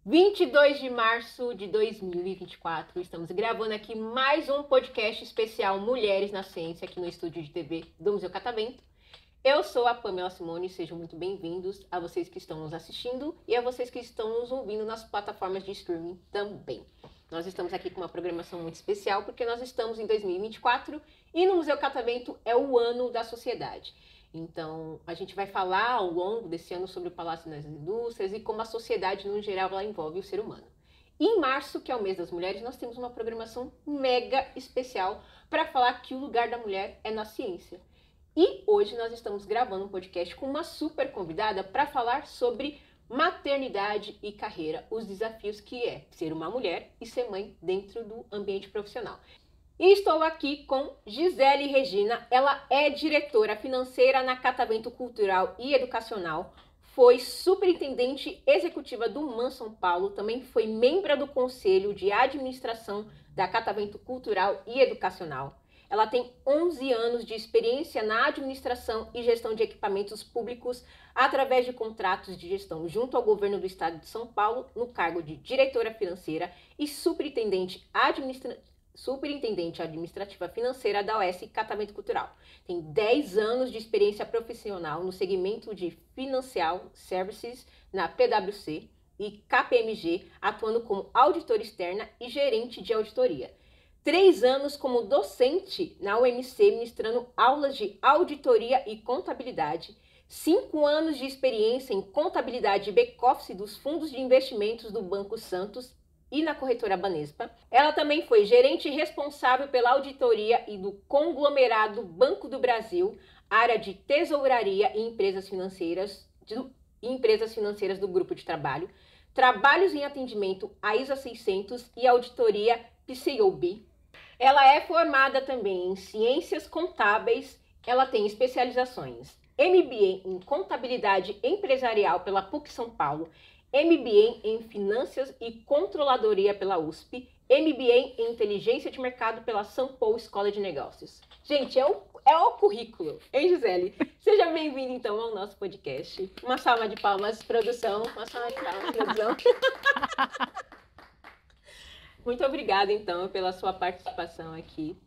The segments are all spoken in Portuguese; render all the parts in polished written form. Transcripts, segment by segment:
22 de março de 2024, estamos gravando aqui mais um podcast especial Mulheres na Ciência aqui no estúdio de TV do Museu Catavento. Eu sou a Pamela Simone, sejam muito bem-vindos a vocês que estão nos assistindo e a vocês que estão nos ouvindo nas plataformas de streaming também. Nós estamos aqui com uma programação muito especial porque nós estamos em 2024 e no Museu Catavento é o ano da sociedade. Então, a gente vai falar ao longo desse ano sobre o Palácio das Indústrias e como a sociedade, no geral, ela envolve o ser humano. E em março, que é o mês das mulheres, nós temos uma programação mega especial para falar que o lugar da mulher é na ciência. E hoje nós estamos gravando um podcast com uma super convidada para falar sobre maternidade e carreira, os desafios que é ser uma mulher e ser mãe dentro do ambiente profissional. E estou aqui com Gisele Regina, ela é diretora financeira na Catavento Cultural e Educacional, foi superintendente executiva do MAN São Paulo, também foi membro do Conselho de Administração da Catavento Cultural e Educacional. Ela tem 11 anos de experiência na administração e gestão de equipamentos públicos através de contratos de gestão junto ao governo do estado de São Paulo, no cargo de diretora financeira e superintendente administrativa financeira da OS Catavento Cultural. Tem 10 anos de experiência profissional no segmento de Financial Services na PwC e KPMG, atuando como auditora externa e gerente de auditoria. 3 anos como docente na UMC, ministrando aulas de auditoria e contabilidade. 5 anos de experiência em contabilidade e back-office dos fundos de investimentos do Banco Santos e na corretora Banespa. Ela também foi gerente responsável pela auditoria e do conglomerado Banco do Brasil, área de tesouraria e empresas financeiras do grupo de trabalho, trabalhos em atendimento à ISA 600 e auditoria PCAOB. Ela é formada também em ciências contábeis, ela tem especializações MBA em contabilidade empresarial pela PUC São Paulo, MBA em Finanças e Controladoria pela USP, MBA em Inteligência de Mercado pela São Paulo Escola de Negócios. Gente, é o currículo, hein, Gisele? Seja bem-vinda, então, ao nosso podcast. Uma salva de palmas, produção. Uma salva de palmas, produção. Muito obrigada, então, pela sua participação aqui.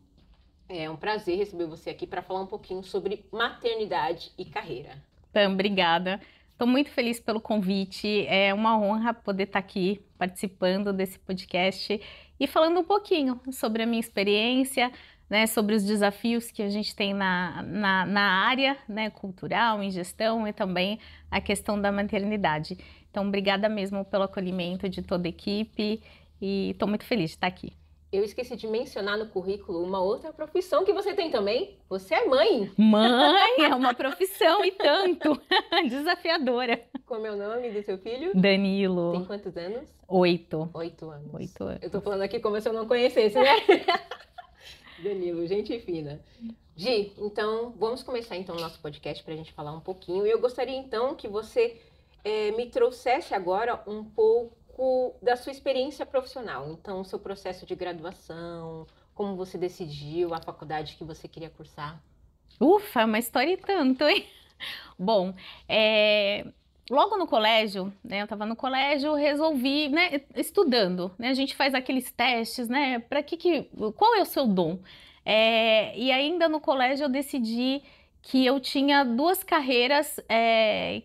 É um prazer receber você aqui para falar um pouquinho sobre maternidade e carreira. Pam, obrigada. Estou muito feliz pelo convite, é uma honra poder estar aqui participando desse podcast e falando um pouquinho sobre a minha experiência, né, sobre os desafios que a gente tem na área, né, cultural, em gestão e também a questão da maternidade. Então, obrigada mesmo pelo acolhimento de toda a equipe e estou muito feliz de estar aqui. Eu esqueci de mencionar no currículo uma outra profissão que você tem também. Você é mãe. Mãe é uma profissão e tanto. Desafiadora. Como é o nome do seu filho? Danilo. Tem quantos anos? 8. 8 anos. 8 anos. Eu tô falando aqui como se eu não conhecesse, né? Danilo, gente fina. Gi, então vamos começar então o nosso podcast para a gente falar um pouquinho. E eu gostaria então que você me trouxesse agora um pouco da sua experiência profissional, então seu processo de graduação, como você decidiu a faculdade que você queria cursar. Ufa, é uma história e tanto, hein? Bom, logo no colégio, né, eu estava no colégio, resolvi, né, estudando, né, a gente faz aqueles testes, né, qual é o seu dom? E ainda no colégio eu decidi que eu tinha 2 carreiras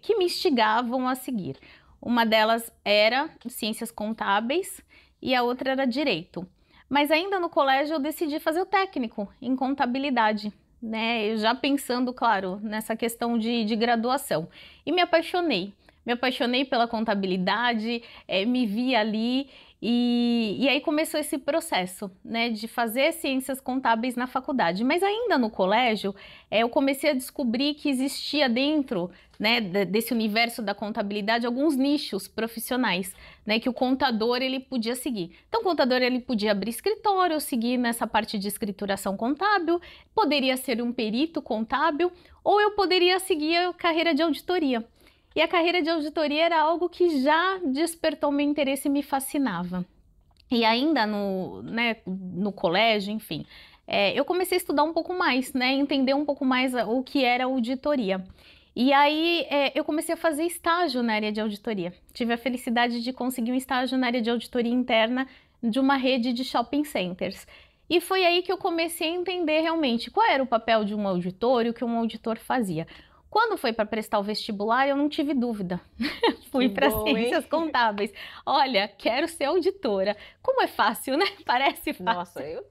que me instigavam a seguir. Uma delas era ciências contábeis e a outra era direito. Mas ainda no colégio eu decidi fazer o técnico em contabilidade, né? Eu já pensando, claro, nessa questão de graduação. E me apaixonei. Me apaixonei pela contabilidade, me vi ali e aí começou esse processo, né, de fazer ciências contábeis na faculdade. Mas ainda no colégio, eu comecei a descobrir que existia dentro, né, desse universo da contabilidade alguns nichos profissionais, né, que o contador ele podia seguir. Então o contador ele podia abrir escritório, seguir nessa parte de escrituração contábil, poderia ser um perito contábil ou eu poderia seguir a carreira de auditoria. E a carreira de auditoria era algo que já despertou meu interesse e me fascinava. E ainda no colégio, enfim, eu comecei a estudar um pouco mais, né, entender um pouco mais o que era auditoria. E aí eu comecei a fazer estágio na área de auditoria. Tive a felicidade de conseguir um estágio na área de auditoria interna de uma rede de shopping centers. E foi aí que eu comecei a entender realmente qual era o papel de um auditor e o que um auditor fazia. Quando foi para prestar o vestibular, eu não tive dúvida. Fui para ciências contábeis. Olha, quero ser auditora. Como é fácil, né? Parece fácil.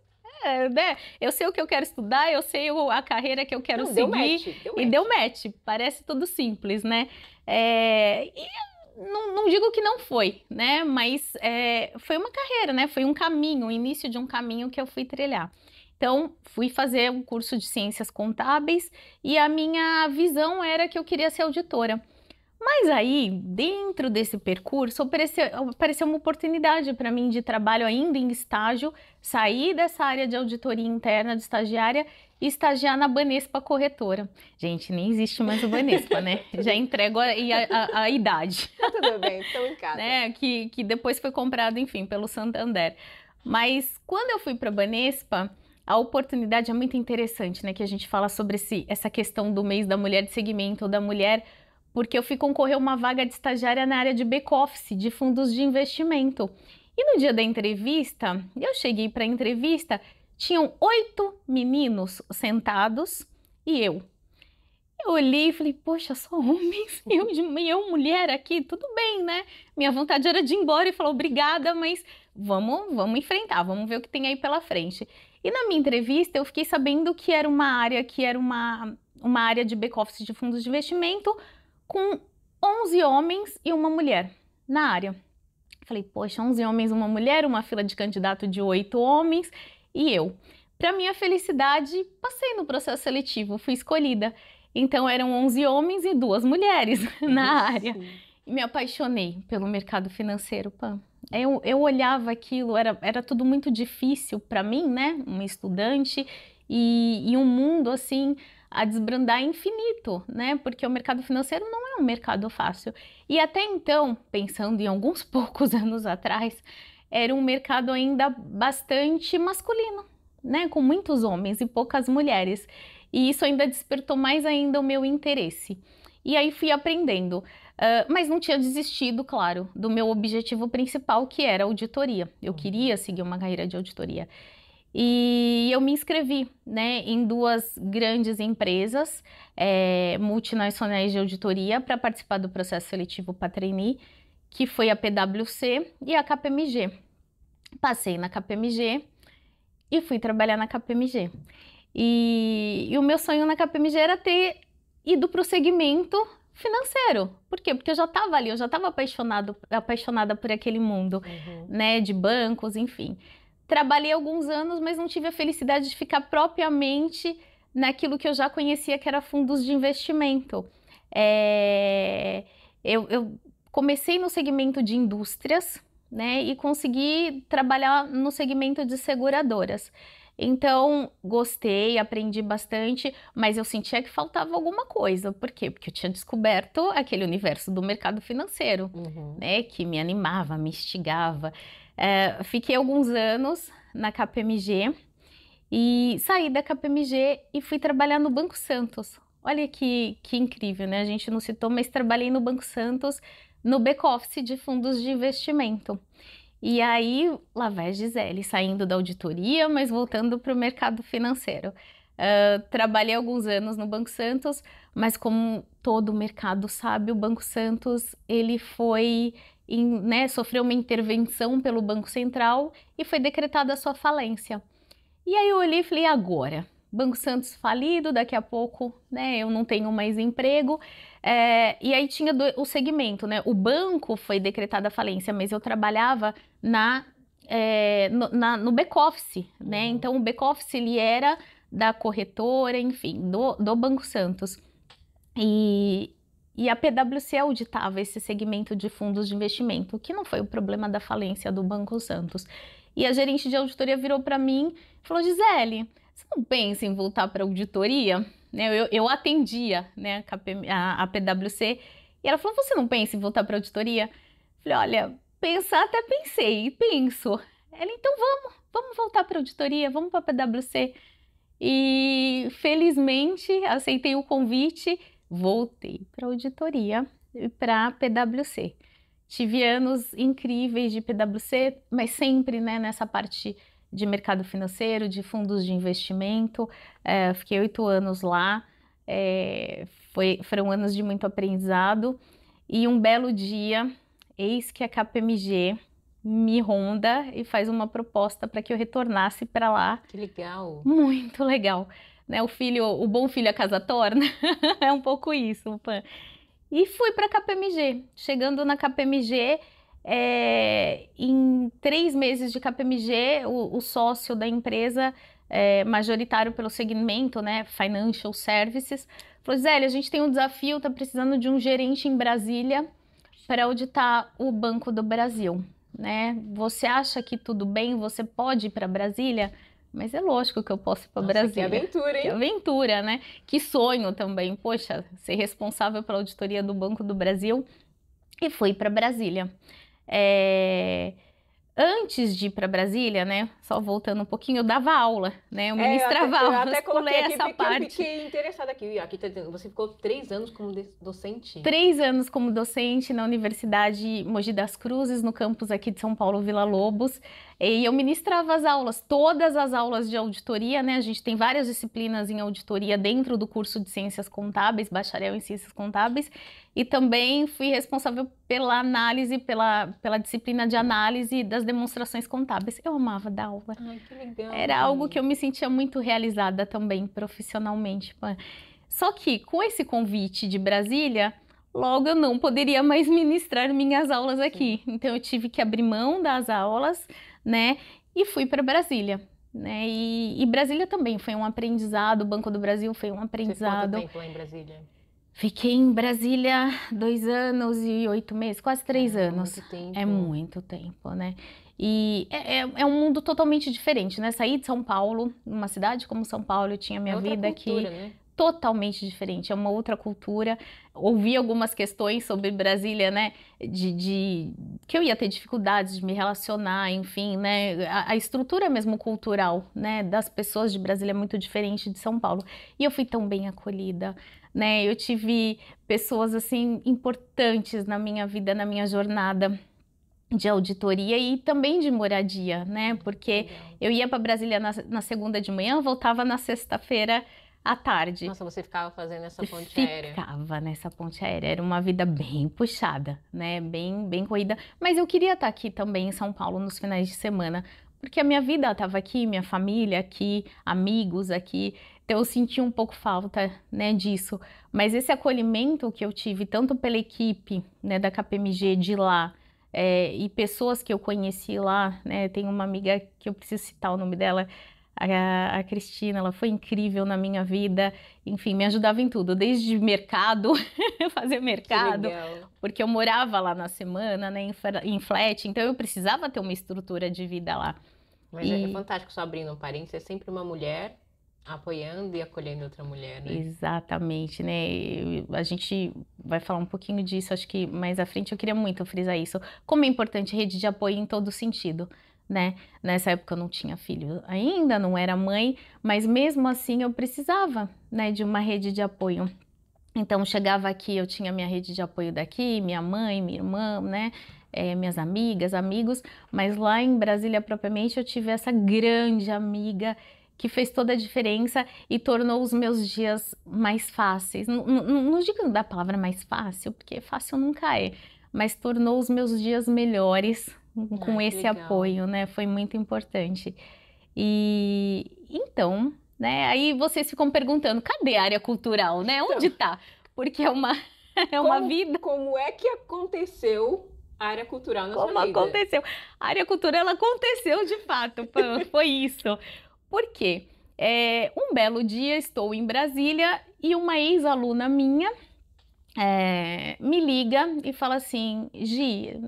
Nossa, né? Eu sei o que eu quero estudar, eu sei a carreira que eu quero seguir. Deu match. E deu match. Parece tudo simples, né? E não digo que não foi, né? Mas foi uma carreira, né? Foi um caminho, o início de um caminho que eu fui trilhar. Então, fui fazer um curso de ciências contábeis e a minha visão era que eu queria ser auditora. Mas aí, dentro desse percurso, apareceu uma oportunidade para mim de trabalho ainda em estágio, sair dessa área de auditoria interna de estagiária e estagiar na Banespa Corretora. Gente, nem existe mais o Banespa, né? Já entrego a idade. Tudo bem, estou em casa. Né? Que depois foi comprado, enfim, pelo Santander. Mas quando eu fui para a Banespa, a oportunidade é muito interessante, né? Que a gente fala sobre essa questão do mês da mulher, de segmento da mulher, porque eu fui concorrer a uma vaga de estagiária na área de back-office, de fundos de investimento. E no dia da entrevista, eu cheguei para a entrevista, tinham 8 meninos sentados e eu. Eu olhei e falei, poxa, só homens, eu mulher aqui, tudo bem, né? Minha vontade era de ir embora e falar obrigada, mas vamos enfrentar, vamos ver o que tem aí pela frente. E na minha entrevista eu fiquei sabendo que era uma área de back-office de fundos de investimento com 11 homens e uma mulher na área. Falei, poxa, 11 homens e uma mulher, uma fila de candidato de 8 homens e eu. Para minha felicidade, passei no processo seletivo, fui escolhida. Então eram 11 homens e 2 mulheres na área. E me apaixonei pelo mercado financeiro, Pam. Eu olhava aquilo, era tudo muito difícil para mim, né? Uma estudante e um mundo assim a desbrandar infinito, né? Porque o mercado financeiro não é um mercado fácil. E até então, pensando em alguns poucos anos atrás, era um mercado ainda bastante masculino, né? Com muitos homens e poucas mulheres. E isso ainda despertou mais ainda o meu interesse. E aí fui aprendendo. Mas não tinha desistido, claro, do meu objetivo principal, que era a auditoria. Eu queria seguir uma carreira de auditoria. E eu me inscrevi, né, em 2 grandes empresas multinacionais de auditoria para participar do processo seletivo para trainee, que foi a PwC e a KPMG. Passei na KPMG e fui trabalhar na KPMG. E o meu sonho na KPMG era ter ido para o segmento financeiro. Por quê? Porque eu já estava ali, eu já estava apaixonada por aquele mundo, né, de bancos, enfim. Trabalhei alguns anos, mas não tive a felicidade de ficar propriamente naquilo que eu já conhecia, que era fundos de investimento. Eu comecei no segmento de indústrias, né, e consegui trabalhar no segmento de seguradoras. Então, gostei, aprendi bastante, mas eu sentia que faltava alguma coisa. Por quê? Porque eu tinha descoberto aquele universo do mercado financeiro, né, que me animava, me instigava. Fiquei alguns anos na KPMG e saí da KPMG e fui trabalhar no Banco Santos. Olha que incrível, né? A gente não citou, mas trabalhei no Banco Santos no back-office de fundos de investimento. E aí, lá vai a Gisele, saindo da auditoria, mas voltando para o mercado financeiro. Trabalhei alguns anos no Banco Santos, mas como todo o mercado sabe, o Banco Santos, ele foi, né, sofreu uma intervenção pelo Banco Central e foi decretada a sua falência. E aí eu olhei e falei, agora? Banco Santos falido, daqui a pouco, né, eu não tenho mais emprego. E aí tinha o segmento, né? O banco foi decretada a falência, mas eu trabalhava no back-office, né? Então o back-office ele era da corretora, enfim, do Banco Santos. E a PwC auditava esse segmento de fundos de investimento, que não foi o problema da falência do Banco Santos. E a gerente de auditoria virou para mim e falou, Gisele, você não pensa em voltar para a auditoria? Eu atendia, né, a PwC e ela falou, você não pensa em voltar para a auditoria? Falei, olha, pensar até pensei, penso. Ela, então vamos voltar para a auditoria, vamos para a PwC. E felizmente aceitei o convite, voltei para auditoria e para PwC. Tive anos incríveis de PwC, mas sempre, né, nessa parte de mercado financeiro, de fundos de investimento. Fiquei 8 anos lá. Foram anos de muito aprendizado. E um belo dia, eis que a KPMG me ronda e faz uma proposta para que eu retornasse para lá. Que legal! Muito legal, né? O bom filho a casa torna, é um pouco isso, Pan. E fui para a KPMG. Chegando na KPMG, em 3 meses de KPMG, o sócio da empresa, majoritário pelo segmento, né, Financial Services, falou: Zélia, a gente tem um desafio, está precisando de um gerente em Brasília para auditar o Banco do Brasil, né? Você acha que tudo bem? Você pode ir para Brasília? Mas é lógico que eu posso ir para Brasília. Que aventura, hein? Que aventura, né? Que sonho também. Poxa, ser responsável pela auditoria do Banco do Brasil. E fui para Brasília. Antes de ir para Brasília, né? Só voltando um pouquinho, eu dava aula, né? Eu ministrava eu aulas, até coloquei pulei aqui essa porque parte. eu fiquei interessada aqui. Aqui tá dizendo, você ficou 3 anos como docente. 3 anos como docente na Universidade Mogi das Cruzes, no campus aqui de São Paulo, Vila Lobos. E eu ministrava as aulas, todas as aulas de auditoria, né? A gente tem várias disciplinas em auditoria dentro do curso de Ciências Contábeis, bacharel em Ciências Contábeis. E também fui responsável pela análise, pela disciplina de análise das demonstrações contábeis. Eu amava dar aula. Ai, que legal. Era algo que eu me sentia muito realizada também, profissionalmente. Só que com esse convite de Brasília, logo eu não poderia mais ministrar minhas aulas aqui. Então eu tive que abrir mão das aulas, né? E fui para Brasília. Né? E Brasília também foi um aprendizado, o Banco do Brasil foi um aprendizado. Você ficou quanto tempo lá em Brasília? Fiquei em Brasília 2 anos e 8 meses, quase 3 anos. Muito tempo. É muito tempo, né? E é um mundo totalmente diferente, né? Saí de São Paulo, uma cidade como São Paulo, eu tinha minha vida cultura, aqui. Né? Totalmente diferente, é uma outra cultura. Ouvi algumas questões sobre Brasília, né? Que eu ia ter dificuldades de me relacionar, enfim, né? A estrutura mesmo cultural, né? Das pessoas de Brasília é muito diferente de São Paulo. E eu fui tão bem acolhida, né? Eu tive pessoas, assim, importantes na minha vida, na minha jornada de auditoria e também de moradia, né? Porque eu ia para Brasília na segunda de manhã, voltava na sexta-feira à tarde. Nossa, você ficava fazendo essa ponte aérea? Ficava nessa ponte aérea. Era uma vida bem puxada, né? Bem corrida. Mas eu queria estar aqui também em São Paulo nos finais de semana, porque a minha vida estava aqui, minha família aqui, amigos aqui. Então eu senti um pouco falta, né, disso. Mas esse acolhimento que eu tive, tanto pela equipe, né, da KPMG de lá, e pessoas que eu conheci lá, né? Tem uma amiga que eu preciso citar o nome dela, a Cristina, ela foi incrível na minha vida, enfim, me ajudava em tudo, desde mercado, fazer mercado, porque eu morava lá na semana, né, em flat, então eu precisava ter uma estrutura de vida lá. Mas é fantástico, só abrindo um parênteses, é sempre uma mulher apoiando e acolhendo outra mulher, né? Exatamente, né? A gente vai falar um pouquinho disso, acho que mais à frente eu queria muito frisar isso. Como é importante rede de apoio em todo sentido, né? Nessa época eu não tinha filho ainda, não era mãe, mas mesmo assim eu precisava, né, de uma rede de apoio. Então chegava aqui, eu tinha minha rede de apoio daqui, minha mãe, minha irmã, né? Minhas amigas, amigos, mas lá em Brasília propriamente eu tive essa grande amiga que fez toda a diferença e tornou os meus dias mais fáceis. Não digo da palavra mais fácil, porque fácil nunca é, mas tornou os meus dias melhores com esse apoio, né? Foi muito importante. E então, né? Aí vocês ficam perguntando, cadê a área cultural, né? Então, onde tá? Porque é uma vida. Como é que aconteceu a área cultural na sua vida? Como aconteceu? A área cultural, ela aconteceu de fato, foi isso. Por quê? Um belo dia estou em Brasília e uma ex-aluna minha me liga e fala assim, Gi,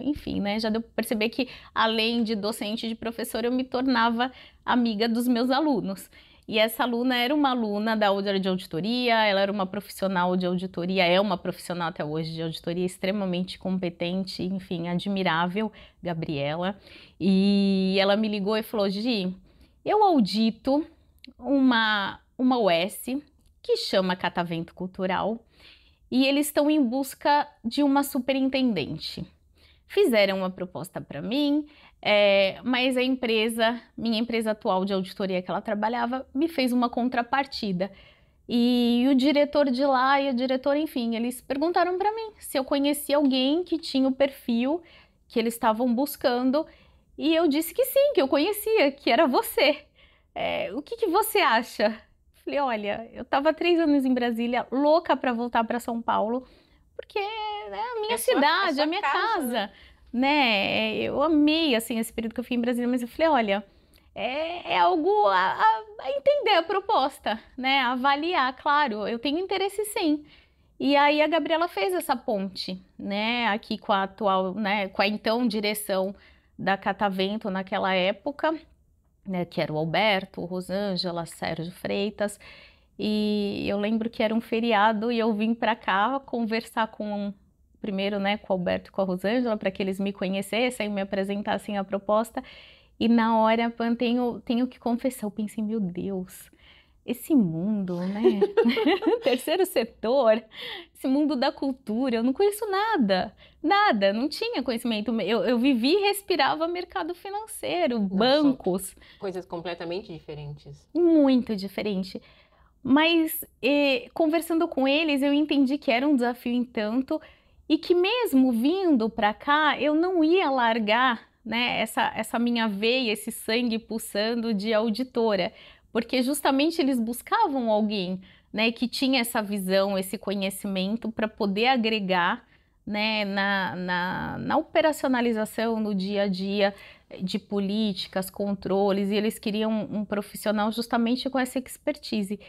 enfim, né, já deu para perceber que além de docente, de professora, eu me tornava amiga dos meus alunos. E essa aluna era uma aluna da área de auditoria, ela era uma profissional de auditoria, é uma profissional até hoje de auditoria extremamente competente, enfim, admirável, Gabriela. E ela me ligou e falou, Gi, eu audito uma US que chama Catavento Cultural e eles estão em busca de uma superintendente. Fizeram uma proposta para mim, mas minha empresa atual de auditoria que ela trabalhava, me fez uma contrapartida. E o diretor de lá e a diretora, enfim, eles perguntaram para mim se eu conhecia alguém que tinha o perfil que eles estavam buscando. E eu disse que sim, que eu conhecia, que era você. O que você acha? Falei, olha, eu estava 3 anos em Brasília, louca para voltar para São Paulo, porque é a minha cidade, a minha casa, né? Eu amei, assim, esse período que eu fiquei em Brasília, mas eu falei, olha, é algo a entender a proposta, né? A avaliar, claro, eu tenho interesse sim. E aí a Gabriela fez essa ponte, né? Aqui com a atual, né? Com a então direção da Catavento naquela época, né? Que era o Alberto, Rosângela, Sérgio Freitas. E eu lembro que era um feriado e eu vim para cá conversar primeiro, né? Com o Alberto e com a Rosângela, para que eles me conhecessem, me apresentassem a proposta. E na hora, tenho que confessar, eu pensei, meu Deus, esse mundo, né? Terceiro setor, esse mundo da cultura, eu não conheço nada, não tinha conhecimento. Eu vivi e respirava mercado financeiro, bancos. Coisas completamente diferentes. Muito diferente. Mas conversando com eles, eu entendi que era um desafio em tanto e que mesmo vindo para cá, eu não ia largar, né, essa minha veia, esse sangue pulsando de auditora, porque justamente eles buscavam alguém, né, que tinha essa visão, esse conhecimento para poder agregar, né, na operacionalização no dia a dia de políticas, controles, e eles queriam um profissional justamente com essa expertise.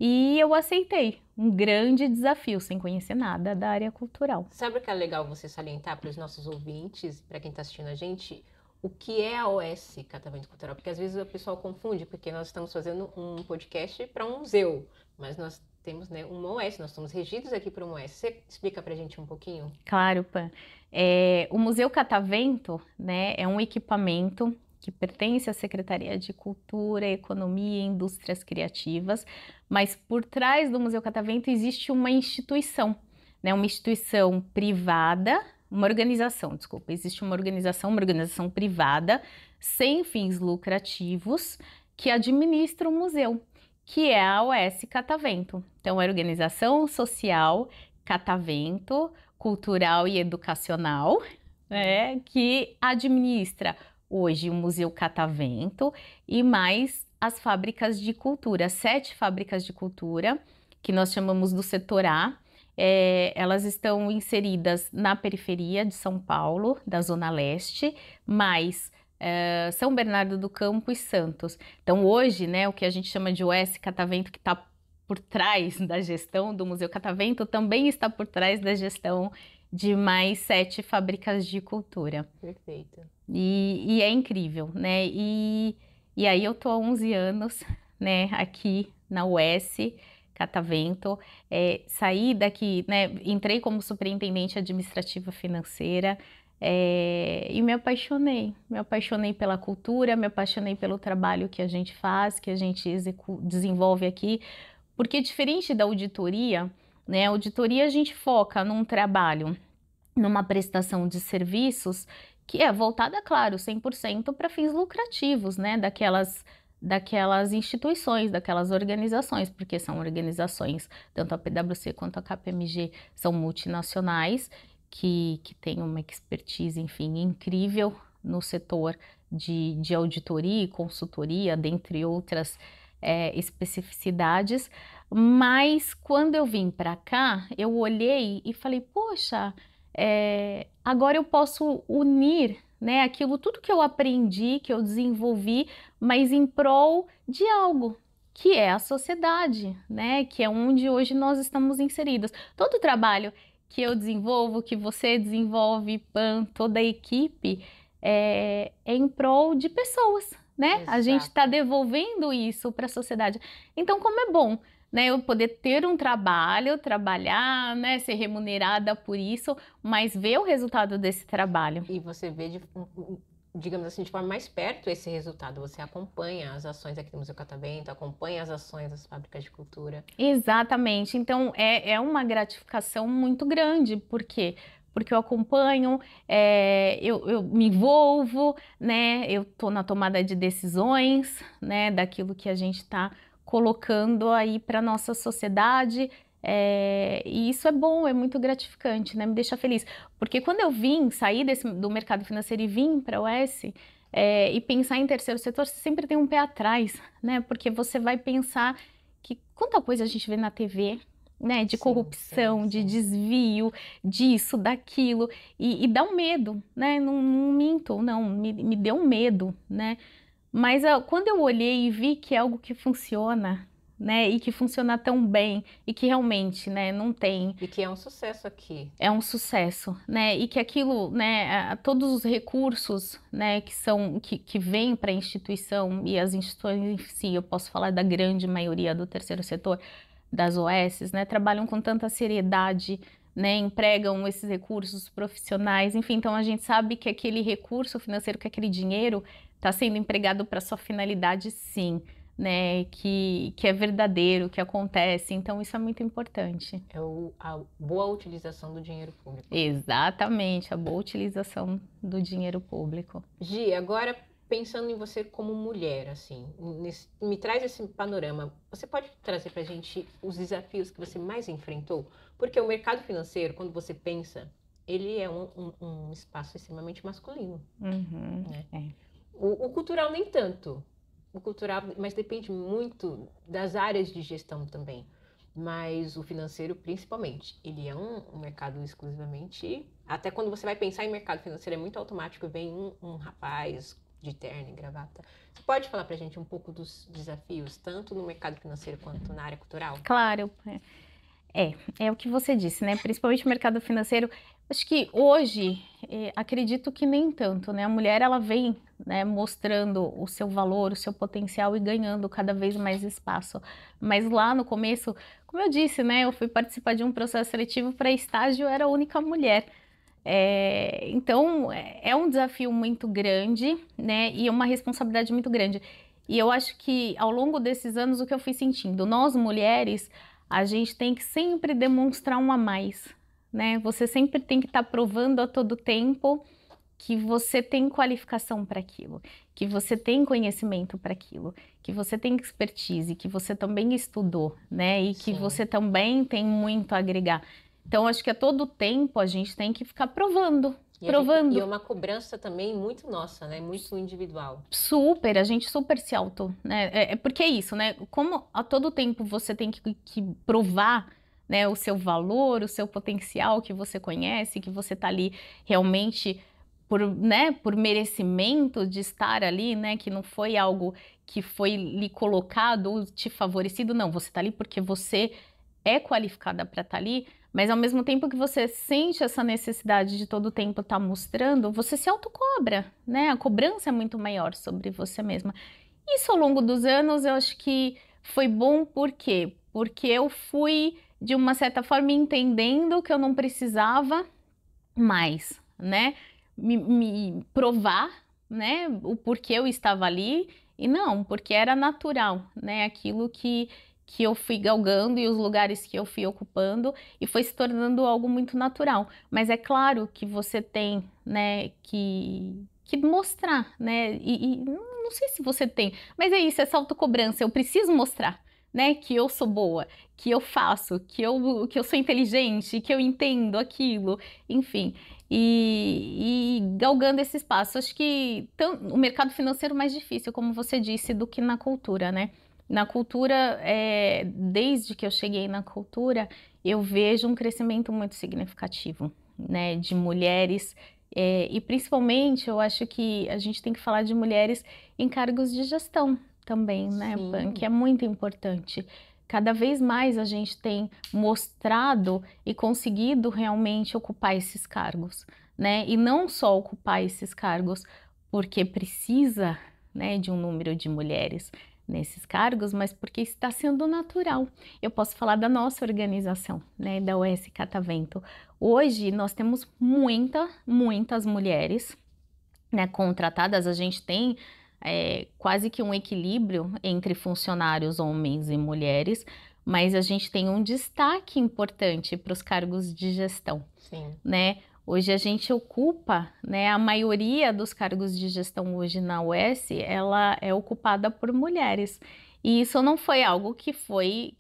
E eu aceitei um grande desafio, sem conhecer nada da área cultural. Sabe o que é legal você salientar para os nossos ouvintes, para quem está assistindo a gente, o que é a OS Catavento Cultural? Porque às vezes o pessoal confunde, porque nós estamos fazendo um podcast para um museu, mas nós temos, né, uma OS, nós estamos regidos aqui por uma OS. Você explica para a gente um pouquinho? Claro, Pan. O Museu Catavento, né, é um equipamento que pertence à Secretaria de Cultura, Economia e Indústrias Criativas, mas por trás do Museu Catavento existe uma instituição, né, uma instituição privada, existe uma organização privada, sem fins lucrativos, que administra o museu, que é a OS Catavento. Então, é a Organização Social Catavento, Cultural e Educacional, né, que administra hoje o Museu Catavento e mais as fábricas de cultura, 7 fábricas de cultura, que nós chamamos do setor A. Elas estão inseridas na periferia de São Paulo, da Zona Leste, mais São Bernardo do Campo e Santos. Então hoje, né, o que a gente chama de OS Catavento, que está por trás da gestão do Museu Catavento, também está por trás da gestão de mais 7 fábricas de cultura. Perfeito. E é incrível, né? E aí eu tô há 11 anos, né, aqui na UES Catavento, saí daqui, né, entrei como superintendente administrativa financeira, e me apaixonei pela cultura, me apaixonei pelo trabalho que a gente faz, que a gente desenvolve aqui, porque diferente da auditoria, né, a auditoria a gente foca num trabalho, numa prestação de serviços que é voltada, claro, 100% para fins lucrativos, né, daquelas instituições, daquelas organizações, porque são organizações, tanto a PwC quanto a KPMG são multinacionais, que têm uma expertise, enfim, incrível no setor de auditoria e consultoria, dentre outras especificidades, mas quando eu vim para cá, eu olhei e falei, poxa, agora eu posso unir, né, tudo que eu aprendi, que eu desenvolvi, mas em prol de algo, que é a sociedade, né, que é onde hoje nós estamos inseridos. Todo o trabalho que eu desenvolvo, que você desenvolve, Pan, toda a equipe, é em prol de pessoas, né? Exato. A gente está devolvendo isso para a sociedade. Então, como é bom, né, eu poder ter um trabalho, trabalhar, né, ser remunerada por isso, mas ver o resultado desse trabalho. E você vê digamos assim, de forma mais perto esse resultado. Você acompanha as ações aqui do Museu Catavento, acompanha as ações das fábricas de cultura. Exatamente. Então, é uma gratificação muito grande. Por quê? Porque eu acompanho, eu me envolvo, né? Eu estou na tomada de decisões, né? Daquilo que a gente está colocando aí para a nossa sociedade. E isso é bom, é muito gratificante, né? Me deixa feliz. Porque quando eu saí do mercado financeiro e vim para a UES, e pensar em terceiro setor, você sempre tem um pé atrás, né? Porque você vai pensar que quanta coisa a gente vê na TV, né? De corrupção, de desvio, disso, daquilo, e dá um medo, né? Não minto, não, me deu um medo, né? Mas quando eu olhei e vi que é algo que funciona, né? E que funciona tão bem, e que realmente, né, não tem. E que é um sucesso aqui. É um sucesso, né? E que aquilo, né, todos os recursos, né, que vêm para a instituição e as instituições em si, eu posso falar da grande maioria do terceiro setor, das OS, né, trabalham com tanta seriedade, né, empregam esses recursos profissionais, enfim, então a gente sabe que aquele recurso financeiro, que aquele dinheiro está sendo empregado para sua finalidade, sim, né, que é verdadeiro, que acontece, então isso é muito importante. É a boa utilização do dinheiro público. Exatamente, a boa utilização do dinheiro público. Gi, agora pensando em você como mulher, assim, me traz esse panorama. Você pode trazer pra gente os desafios que você mais enfrentou? Porque o mercado financeiro, quando você pensa, ele é um espaço extremamente masculino. Uhum, né? O cultural nem tanto. O cultural, mas depende muito das áreas de gestão também. Mas o financeiro, principalmente, ele é um mercado exclusivamente... Até quando você vai pensar em mercado financeiro, é muito automático, vem um rapaz de terno e gravata. Você pode falar pra gente um pouco dos desafios, tanto no mercado financeiro quanto na área cultural? Claro, é o que você disse, né? Principalmente o mercado financeiro. Acho que hoje, acredito que nem tanto, né? A mulher, ela vem, né, mostrando o seu valor, o seu potencial e ganhando cada vez mais espaço. Mas lá no começo, como eu disse, né? Eu fui participar de um processo seletivo para estágio, eu era a única mulher. Então, é um desafio muito grande, né? E uma responsabilidade muito grande. E eu acho que ao longo desses anos, o que eu fui sentindo, nós mulheres, a gente tem que sempre demonstrar um a mais, né? Você sempre tem que estar provando a todo tempo que você tem qualificação para aquilo, que você tem conhecimento para aquilo, que você tem expertise, que você também estudou, né? E que você também tem muito a agregar. Então, acho que a todo tempo a gente tem que ficar provando. E é uma cobrança também muito nossa, né? Muito individual. Super, a gente super se auto, né? Porque é isso, né? Como a todo tempo você tem que provar, né, o seu valor, o seu potencial que você conhece, que você tá ali realmente por merecimento de estar ali, né? Que não foi algo que foi lhe colocado ou te favorecido, não. Você tá ali porque você é qualificada para estar ali, mas ao mesmo tempo que você sente essa necessidade de todo o tempo estar mostrando, você se autocobra, né? A cobrança é muito maior sobre você mesma. Isso ao longo dos anos eu acho que foi bom, por quê? Porque eu fui, de uma certa forma, entendendo que eu não precisava mais, né? Me provar, né? O porquê eu estava ali, e não, porque era natural, né? Aquilo que eu fui galgando e os lugares que eu fui ocupando e foi se tornando algo muito natural. Mas é claro que você tem, né, que mostrar, né? E não sei se você tem, mas é isso, essa autocobrança. Eu preciso mostrar, né, que eu sou boa, que eu faço, que eu sou inteligente, que eu entendo aquilo, enfim. E galgando esse espaço. Acho que o mercado financeiro é mais difícil, como você disse, do que na cultura, né? Na cultura, desde que eu cheguei na cultura, eu vejo um crescimento muito significativo, né, de mulheres, e principalmente eu acho que a gente tem que falar de mulheres em cargos de gestão também, né, Pan, que é muito importante. Cada vez mais a gente tem mostrado e conseguido realmente ocupar esses cargos, né, e não só ocupar esses cargos porque precisa, né, de um número de mulheres nesses cargos, mas porque está sendo natural. Eu posso falar da nossa organização, né, da UES Catavento. Hoje nós temos muitas mulheres né, contratadas, a gente tem quase que um equilíbrio entre funcionários homens e mulheres, mas a gente tem um destaque importante para os cargos de gestão, Sim. né? Hoje a gente ocupa, né, a maioria dos cargos de gestão hoje na UES, ela é ocupada por mulheres. E isso não foi algo que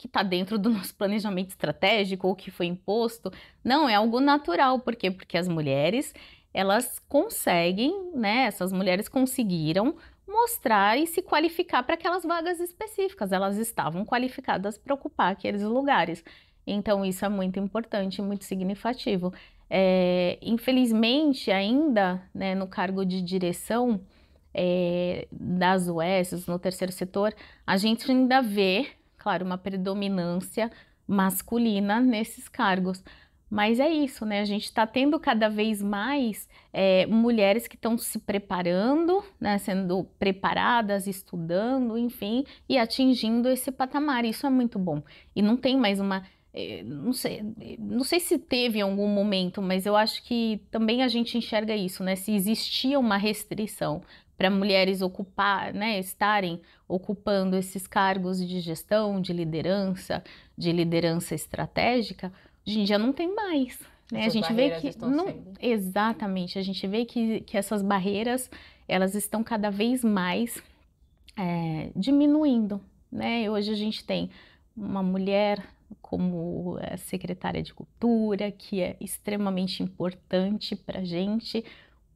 está dentro do nosso planejamento estratégico ou que foi imposto. Não, é algo natural. Por quê? Porque as mulheres, elas conseguem, né, essas mulheres conseguiram mostrar e se qualificar para aquelas vagas específicas. Elas estavam qualificadas para ocupar aqueles lugares. Então, isso é muito importante, muito significativo. Infelizmente, ainda, né, no cargo de direção das UESs, no terceiro setor, a gente ainda vê, claro, uma predominância masculina nesses cargos. Mas é isso, né? A gente está tendo cada vez mais mulheres que estão se preparando, né? Sendo preparadas, estudando, enfim, e atingindo esse patamar. Isso é muito bom. E não tem mais uma... não sei se teve em algum momento, mas eu acho que também a gente enxerga isso, né? Se existia uma restrição para mulheres ocupar, né, estarem ocupando esses cargos de gestão, de liderança estratégica, hoje em dia não tem mais, né? A gente vê que exatamente, a gente vê que essas barreiras, elas estão cada vez mais diminuindo, né? Hoje a gente tem uma mulher como secretária de Cultura, que é extremamente importante para a gente,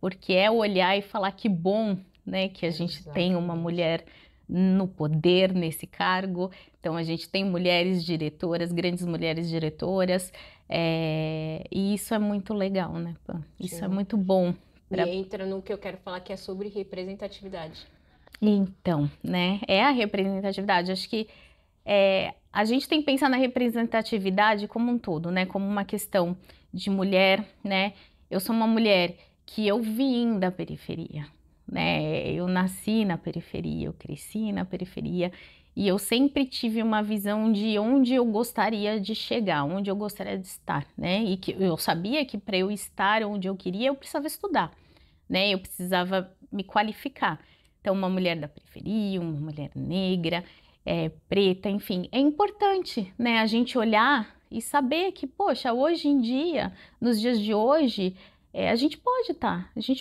porque é olhar e falar que bom, né, que a gente tem uma mulher no poder, nesse cargo. Então, a gente tem mulheres diretoras, grandes mulheres diretoras, e isso é muito legal, né, Pam? Isso é muito bom. E entra no que eu quero falar, que é sobre representatividade. Então, né, é a representatividade. Acho que a gente tem que pensar na representatividade como um todo, né, como uma questão de mulher, né. Eu sou uma mulher que eu vim da periferia, né? Eu nasci na periferia, eu cresci na periferia e eu sempre tive uma visão de onde eu gostaria de chegar, onde eu gostaria de estar, né? E que eu sabia que para eu estar onde eu queria, eu precisava estudar, né? Eu precisava me qualificar. Então, uma mulher da periferia, uma mulher negra, preta, enfim, é importante, né? A gente olhar e saber que, poxa, hoje em dia, nos dias de hoje, a gente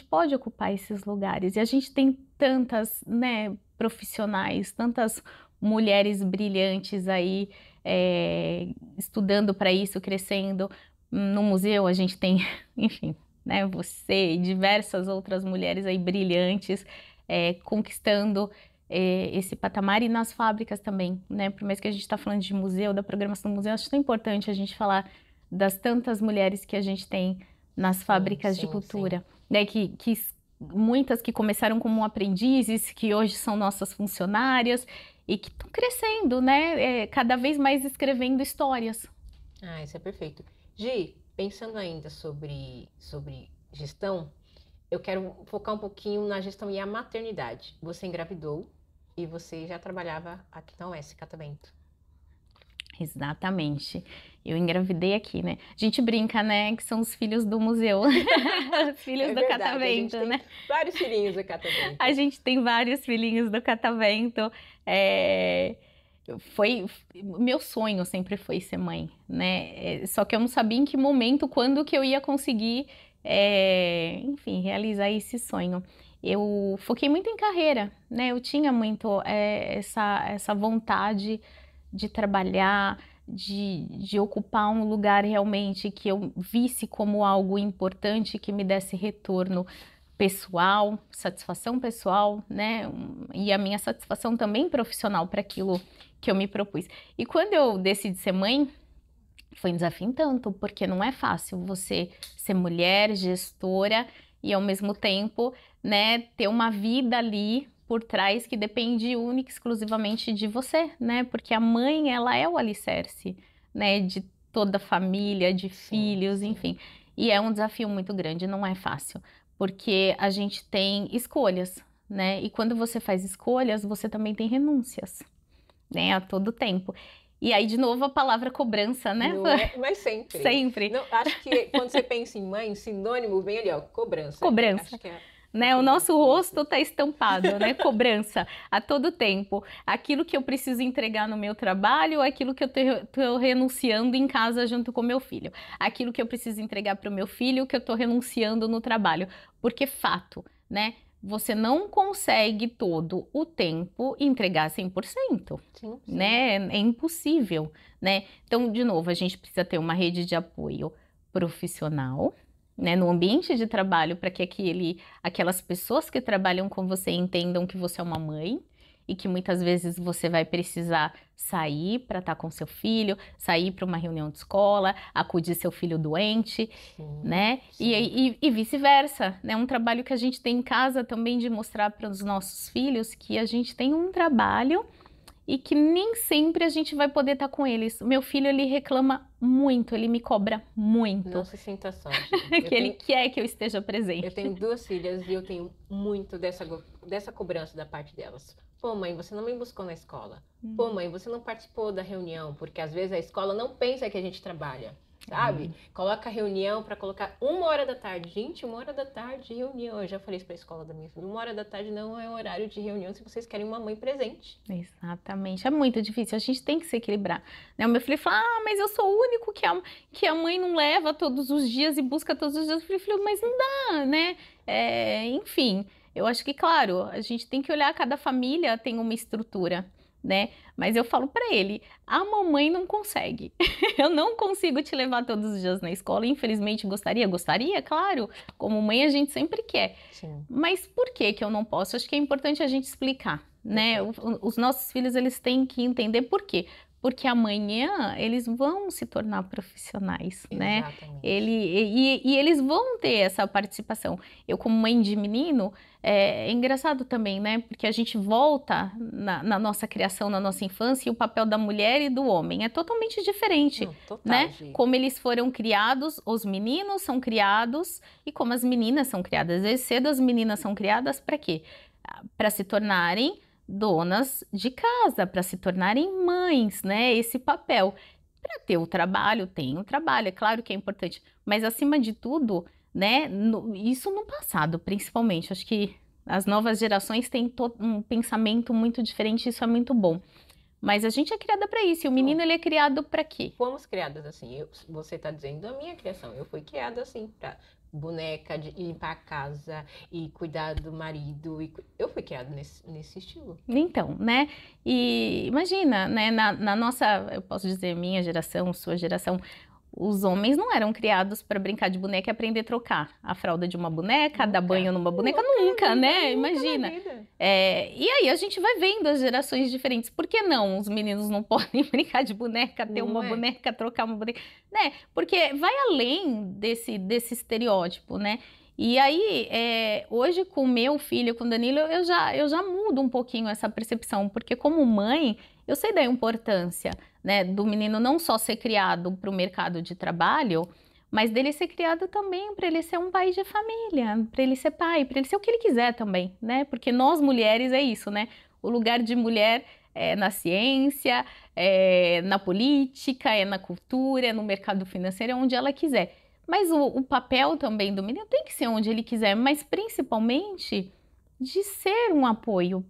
pode ocupar esses lugares. E a gente tem tantas, né, profissionais, tantas mulheres brilhantes aí estudando para isso, crescendo. No museu a gente tem, enfim, né, você e diversas outras mulheres aí brilhantes conquistando esse patamar, e nas fábricas também, né? Por mais que a gente está falando de museu, da programação do museu, acho tão importante a gente falar das tantas mulheres que a gente tem nas fábricas de cultura, né? Que muitas que começaram como aprendizes, que hoje são nossas funcionárias e que estão crescendo, né? Cada vez mais escrevendo histórias. Ah, isso é perfeito. Gi, pensando ainda sobre gestão, eu quero focar um pouquinho na gestão e a maternidade. Você engravidou e você já trabalhava aqui na UES Catavento. Exatamente. Eu engravidei aqui, né? A gente brinca, né, que são os filhos do museu. Os filhos do Catavento, né? Vários filhinhos do Catavento. A gente tem vários filhinhos do Catavento. Meu sonho sempre foi ser mãe, né? Só que eu não sabia em que momento, quando que eu ia conseguir, enfim, realizar esse sonho. Eu foquei muito em carreira, né? Eu tinha muito essa vontade de trabalhar, de ocupar um lugar realmente que eu visse como algo importante, que me desse retorno pessoal, satisfação pessoal, né? E a minha satisfação também profissional para aquilo que eu me propus. E quando eu decidi ser mãe, foi um desafio em tanto, porque não é fácil você ser mulher, gestora e ao mesmo tempo, né, ter uma vida ali por trás que depende única e exclusivamente de você, né? Porque a mãe, ela é o alicerce, né, de toda a família, de filhos, enfim. E é um desafio muito grande, não é fácil, porque a gente tem escolhas, né? E quando você faz escolhas, você também tem renúncias, né, a todo tempo. E aí, de novo, a palavra cobrança, né? Não é, mas sempre. Sempre. Não, acho que quando você pensa em mãe, sinônimo vem ali, ó, cobrança. Cobrança. Acho que é... né? O nosso rosto está estampado, né? Cobrança a todo tempo. Aquilo que eu preciso entregar no meu trabalho, aquilo que eu estou renunciando em casa junto com meu filho. Aquilo que eu preciso entregar para o meu filho, que eu estou renunciando no trabalho. Porque fato, né? Você não consegue todo o tempo entregar 100%, Sim. né? É impossível, né? Então, de novo, a gente precisa ter uma rede de apoio profissional, né? No ambiente de trabalho, para que aquelas pessoas que trabalham com você entendam que você é uma mãe e que muitas vezes você vai precisar sair para estar com seu filho, sair para uma reunião de escola, acudir seu filho doente, né? E vice-versa, né? Um trabalho que a gente tem em casa também de mostrar para os nossos filhos que a gente tem um trabalho e que nem sempre a gente vai poder estar com eles. Meu filho, ele reclama muito, ele me cobra muito. Não se sinta só. Que ele quer que eu esteja presente. Eu tenho 2 filhas e eu tenho muito dessa cobrança da parte delas. Pô, mãe, você não me buscou na escola. Pô, mãe, você não participou da reunião, porque às vezes a escola não pensa que a gente trabalha, sabe? Coloca a reunião para colocar 1h da tarde. Gente, 1h da tarde, reunião. Eu já falei isso para a escola da minha filha. 1h da tarde não é horário de reunião se vocês querem uma mãe presente. Exatamente. É muito difícil. A gente tem que se equilibrar, né? O meu filho fala, mas eu sou o único que a mãe não leva todos os dias e busca todos os dias. Eu falei, filho, mas não dá, né? Enfim, eu acho que, claro, a gente tem que olhar, cada família tem uma estrutura, né? Mas eu falo para ele, a mamãe não consegue. Eu não consigo te levar todos os dias na escola. Infelizmente, gostaria, claro. Como mãe, a gente sempre quer. Sim. Mas por que eu não posso? Acho que é importante a gente explicar, né? Os nossos filhos, eles têm que entender por quê. Porque amanhã eles vão se tornar profissionais, né? Exatamente. E eles vão ter essa participação. Eu, como mãe de menino, é engraçado também, né? Porque a gente volta na nossa criação, na nossa infância, e o papel da mulher e do homem é totalmente diferente, Total, né? Gi. Como eles foram criados, os meninos são criados e como as meninas são criadas. Às vezes cedo as meninas são criadas para quê? Para se tornarem donas de casa, para se tornarem mães, né? Esse papel. Para ter o trabalho, tem o trabalho, é claro que é importante, mas acima de tudo, né? Isso no passado, principalmente. Acho que as novas gerações têm um pensamento muito diferente, isso é muito bom. Mas a gente é criada para isso, e o menino ele é criado para quê? Fomos criadas assim. Você está dizendo a minha criação. Eu fui criada assim, para boneca, de limpar a casa e cuidar do marido. Eu fui criada nesse estilo. Então, né? E imagina, né? Na nossa, eu posso dizer, minha geração, sua geração, os homens não eram criados para brincar de boneca e aprender a trocar a fralda de uma boneca, dar banho numa boneca, nunca, né? Imagina. E aí a gente vai vendo as gerações diferentes. Por que não os meninos não podem brincar de boneca, ter uma boneca, trocar uma boneca, né? Porque vai além desse estereótipo, né? E aí, hoje com o meu filho, com o Danilo, eu já mudo um pouquinho essa percepção, porque como mãe, eu sei da importância, né, do menino não só ser criado para o mercado de trabalho, mas dele ser criado também para ele ser um pai de família, para ele ser pai, para ele ser o que ele quiser também, né? Porque nós mulheres é isso, né? O lugar de mulher é na ciência, é na política, é na cultura, é no mercado financeiro, é onde ela quiser. Mas o papel também do menino tem que ser onde ele quiser, mas principalmente de ser um apoio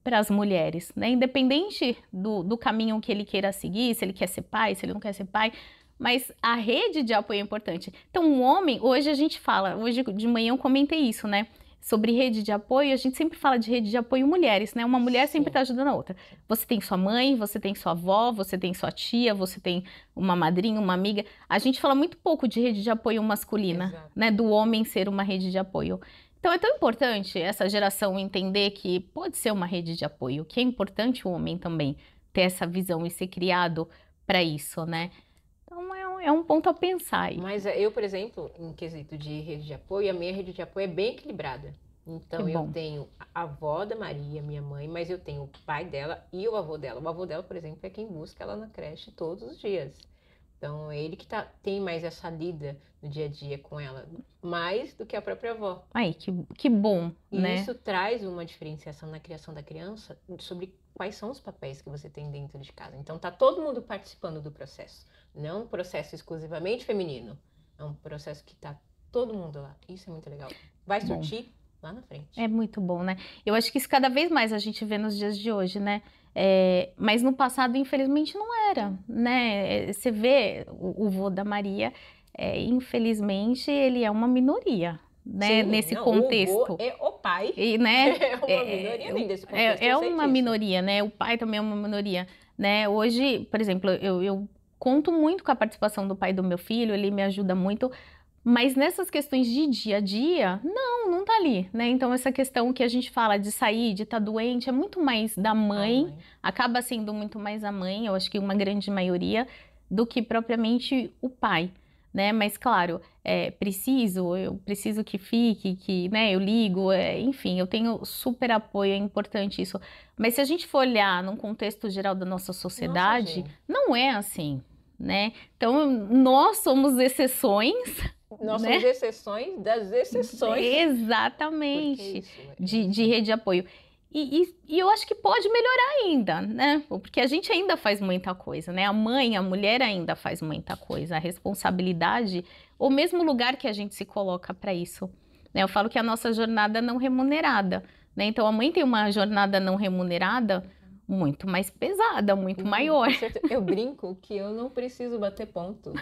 para as mulheres, né? Independente do caminho que ele queira seguir, se ele quer ser pai, se ele não quer ser pai, mas a rede de apoio é importante. Então, um homem, hoje a gente fala, hoje de manhã eu comentei isso, né? Sobre rede de apoio, a gente sempre fala de rede de apoio mulheres, né? Uma mulher sempre está ajudando a outra. Você tem sua mãe, você tem sua avó, você tem sua tia, você tem uma madrinha, uma amiga. A gente fala muito pouco de rede de apoio masculina, né? Do homem ser uma rede de apoio. Então é tão importante essa geração entender que pode ser uma rede de apoio, que é importante o homem também ter essa visão e ser criado para isso, né? Então é um ponto a pensar aí. Mas eu, por exemplo, em quesito de rede de apoio, a minha rede de apoio é bem equilibrada. Então eu tenho a avó da Maria, minha mãe, mas eu tenho o pai dela e o avô dela. O avô dela, por exemplo, é quem busca ela na creche todos os dias. Então, é ele que tem mais essa lida no dia a dia com ela, mais do que a própria avó. Ai, que bom, e né? Isso traz uma diferenciação na criação da criança sobre quais são os papéis que você tem dentro de casa. Então, tá todo mundo participando do processo. Não um processo exclusivamente feminino. É um processo que tá todo mundo lá. Isso é muito legal. Vai surtir? lá na frente. É muito bom, né? Eu acho que isso cada vez mais a gente vê nos dias de hoje, né? Mas no passado, infelizmente, não era, né? Você vê o vô da Maria, infelizmente, ele é uma minoria, né? Sim, Nesse não, contexto. O vô é o pai. E, né? É uma minoria nem desse contexto, É eu sei uma disso. minoria, né? O pai também é uma minoria, né? Hoje, por exemplo, eu conto muito com a participação do pai do meu filho, ele me ajuda muito, mas nessas questões de dia a dia, não tá ali, né? Então, essa questão que a gente fala de sair, de estar doente, é muito mais da mãe, acaba sendo muito mais a mãe, eu acho que uma grande maioria, do que propriamente o pai, né? Mas, claro, eu preciso que fique, que, né, eu ligo, enfim, eu tenho super apoio, é importante isso. Mas se a gente for olhar num contexto geral da nossa sociedade, não é assim, né? Então, nós somos exceções. Nós somos exceções das exceções. Exatamente, de rede de apoio. E eu acho que pode melhorar ainda, né? Porque a gente ainda faz muita coisa, né? A mãe, a mulher ainda faz muita coisa. A responsabilidade, ou mesmo o lugar que a gente se coloca para isso, né? Eu falo que a nossa jornada não remunerada, né? Então, a mãe tem uma jornada não remunerada muito mais pesada, muito maior. Eu brinco que eu não preciso bater ponto.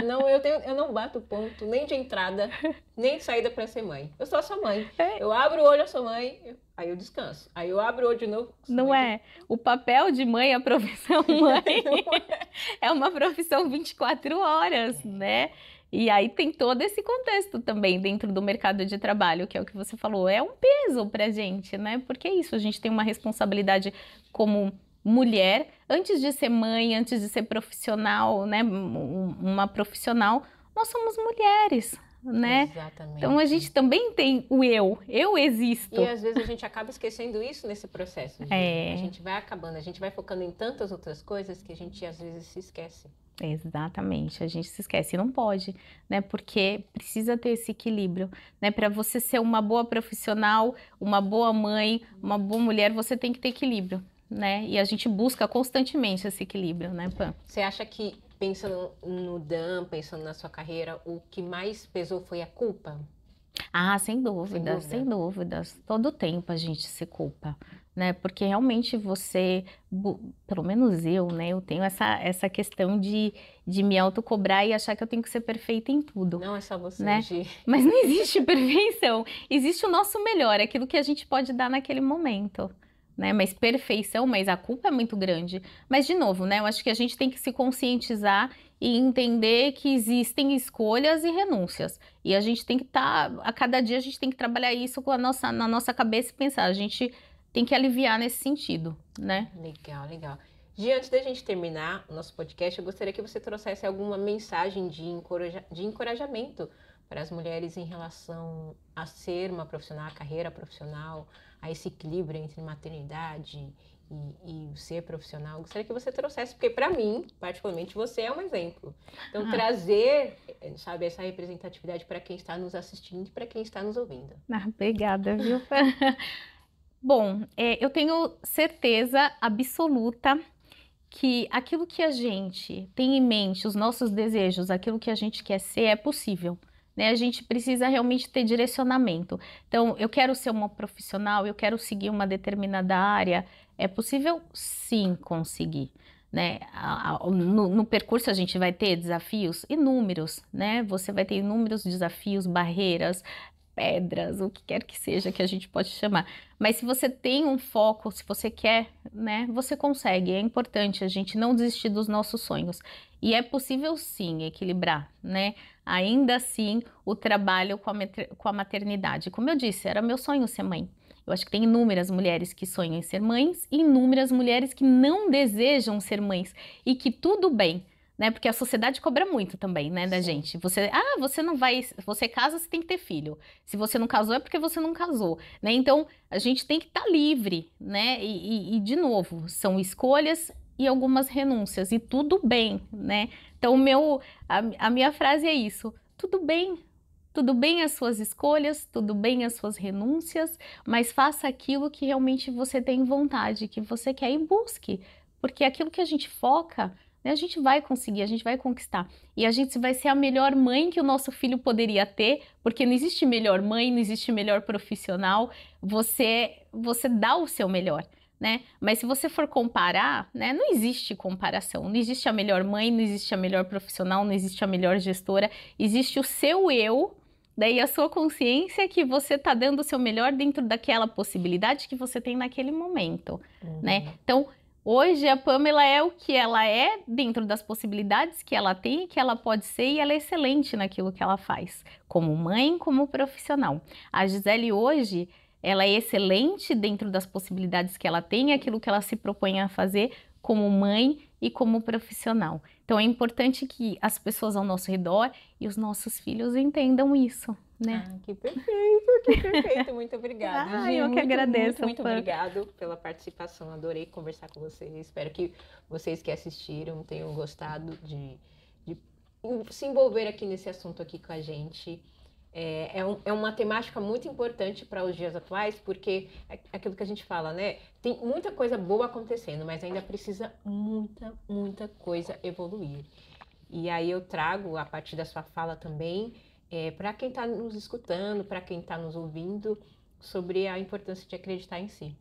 Não, eu não bato ponto nem de entrada, nem de saída para ser mãe. Eu sou a sua mãe. Eu abro o olho, eu sou mãe, aí eu descanso. Aí eu abro o olho de novo. Não é? O papel de mãe, a profissão mãe, é uma profissão 24 horas, né? E aí tem todo esse contexto também dentro do mercado de trabalho, que é o que você falou, é um peso pra gente, né? Porque é isso, a gente tem uma responsabilidade como mulher, antes de ser mãe, antes de ser profissional, né? Uma profissional, nós somos mulheres, né? Exatamente. Então a gente também tem o eu existo. E às vezes a gente acaba esquecendo isso nesse processo. A gente vai acabando, a gente vai focando em tantas outras coisas que a gente às vezes se esquece. Exatamente, a gente se esquece e não pode, né? Porque precisa ter esse equilíbrio, né? Para você ser uma boa profissional, uma boa mãe, uma boa mulher, você tem que ter equilíbrio, né? E a gente busca constantemente esse equilíbrio, né, Pam? Você acha que, pensando no Dan, pensando na sua carreira, o que mais pesou foi a culpa? Ah, sem dúvidas, sem dúvidas. Todo tempo a gente se culpa, né? Porque realmente você, pelo menos eu, né? Eu tenho essa questão de me autocobrar e achar que eu tenho que ser perfeita em tudo. Não é só você, né? Mas não existe perfeição. Existe o nosso melhor, aquilo que a gente pode dar naquele momento. Né? Mas perfeição, mas a culpa é muito grande. Mas, de novo, né? Eu acho que a gente tem que se conscientizar e entender que existem escolhas e renúncias. E a gente tem que a cada dia a gente tem que trabalhar isso na nossa cabeça e pensar, a gente tem que aliviar nesse sentido, né? Legal, legal. Gi, antes da gente terminar o nosso podcast, eu gostaria que você trouxesse alguma mensagem de encorajamento para as mulheres em relação a ser uma profissional, a carreira profissional, a esse equilíbrio entre maternidade e ser profissional. Eu gostaria que você trouxesse, porque para mim, particularmente, você é um exemplo. Então, trazer, sabe, essa representatividade para quem está nos assistindo e para quem está nos ouvindo. Obrigada, viu? Bom, eu tenho certeza absoluta que aquilo que a gente tem em mente, os nossos desejos, aquilo que a gente quer ser, é possível. Né? A gente precisa realmente ter direcionamento. Então, eu quero ser uma profissional, eu quero seguir uma determinada área. É possível, sim, conseguir. Né? No percurso a gente vai ter desafios inúmeros, né? Você vai ter inúmeros desafios, barreiras, pedras, o que quer que seja que a gente pode chamar. Mas se você tem um foco, se você quer, né, você consegue. É importante a gente não desistir dos nossos sonhos. E é possível sim equilibrar, né? Ainda assim, o trabalho com a maternidade. Como eu disse, era meu sonho ser mãe. Eu acho que tem inúmeras mulheres que sonham em ser mães e inúmeras mulheres que não desejam ser mães. E que tudo bem. Né? Porque a sociedade cobra muito também, né, da gente. Você não vai, você casa, você tem que ter filho. Se você não casou, é porque você não casou, né? Então, a gente tem que estar livre, né? E, de novo, são escolhas e algumas renúncias, e tudo bem, né? Então, a minha frase é isso, tudo bem as suas escolhas, tudo bem as suas renúncias, mas faça aquilo que realmente você tem vontade, que você quer e busque. Porque aquilo que a gente foca, A gente vai conseguir, a gente vai conquistar. E a gente vai ser a melhor mãe que o nosso filho poderia ter, porque não existe melhor mãe, não existe melhor profissional. Você dá o seu melhor, né? Mas se você for comparar, né, não existe comparação. Não existe a melhor mãe, não existe a melhor profissional, não existe a melhor gestora. Existe o seu eu, daí a sua consciência que você está dando o seu melhor dentro daquela possibilidade que você tem naquele momento, né? Então, hoje a Pamela é o que ela é dentro das possibilidades que ela tem e que ela pode ser, e ela é excelente naquilo que ela faz, como mãe, como profissional. A Gisele hoje, ela é excelente dentro das possibilidades que ela tem, aquilo que ela se propõe a fazer como mãe e como profissional. Então é importante que as pessoas ao nosso redor e os nossos filhos entendam isso, né? Ah, que perfeito, muito obrigada. Ah, eu que agradeço. Muito obrigado pela participação, adorei conversar com vocês, espero que vocês que assistiram tenham gostado de se envolver aqui nesse assunto aqui com a gente. É uma temática muito importante para os dias atuais, porque é aquilo que a gente fala, né? Tem muita coisa boa acontecendo, mas ainda precisa muita coisa evoluir. E aí eu trago, a partir da sua fala também, para quem está nos escutando, para quem está nos ouvindo, sobre a importância de acreditar em si.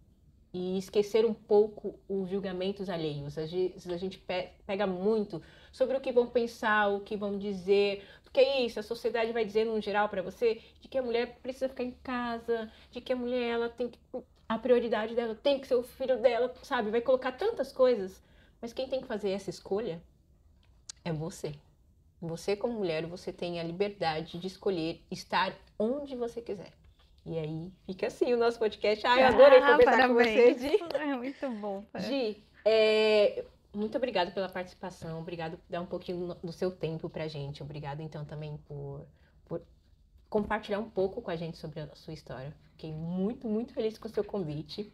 E esquecer um pouco os julgamentos alheios. Às vezes a gente pega muito sobre o que vão pensar, o que vão dizer. Porque é isso, a sociedade vai dizer, no geral, para você, de que a mulher precisa ficar em casa, de que a mulher, ela tem que... A prioridade dela tem que ser o filho dela, sabe? Vai colocar tantas coisas. Mas quem tem que fazer essa escolha é você. Você, como mulher, você tem a liberdade de escolher estar onde você quiser. E aí, fica assim o nosso podcast. Ai, eu adorei conversar com você, Gi. É muito bom. Gi, muito obrigada pela participação. Obrigado por dar um pouquinho do seu tempo pra gente. Obrigado, então, também por compartilhar um pouco com a gente sobre a sua história. Fiquei muito feliz com o seu convite.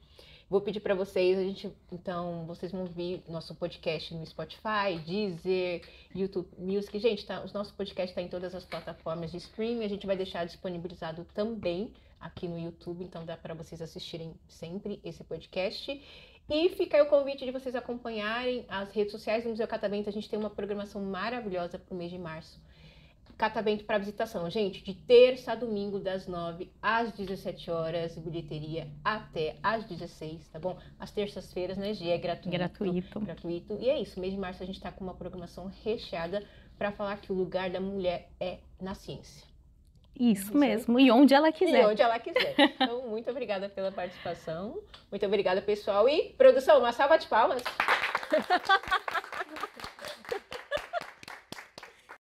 Vou pedir para vocês, então, vocês vão ouvir nosso podcast no Spotify, Deezer, YouTube Music. Gente, o nosso podcast está em todas as plataformas de streaming. A gente vai deixar disponibilizado também aqui no YouTube, então dá para vocês assistirem sempre esse podcast. E fica aí o convite de vocês acompanharem as redes sociais do Museu Catavento. A gente tem uma programação maravilhosa para o mês de março. Catavento para visitação, gente, de terça a domingo, das 9 às 17 horas, bilheteria até às 16, tá bom? Às terças-feiras, né, Gi? É gratuito. E é isso, mês de março a gente tá com uma programação recheada para falar que o lugar da mulher é na ciência. Isso mesmo, e onde ela quiser. Então, muito obrigada pela participação, muito obrigada, pessoal. E, produção, uma salva de palmas.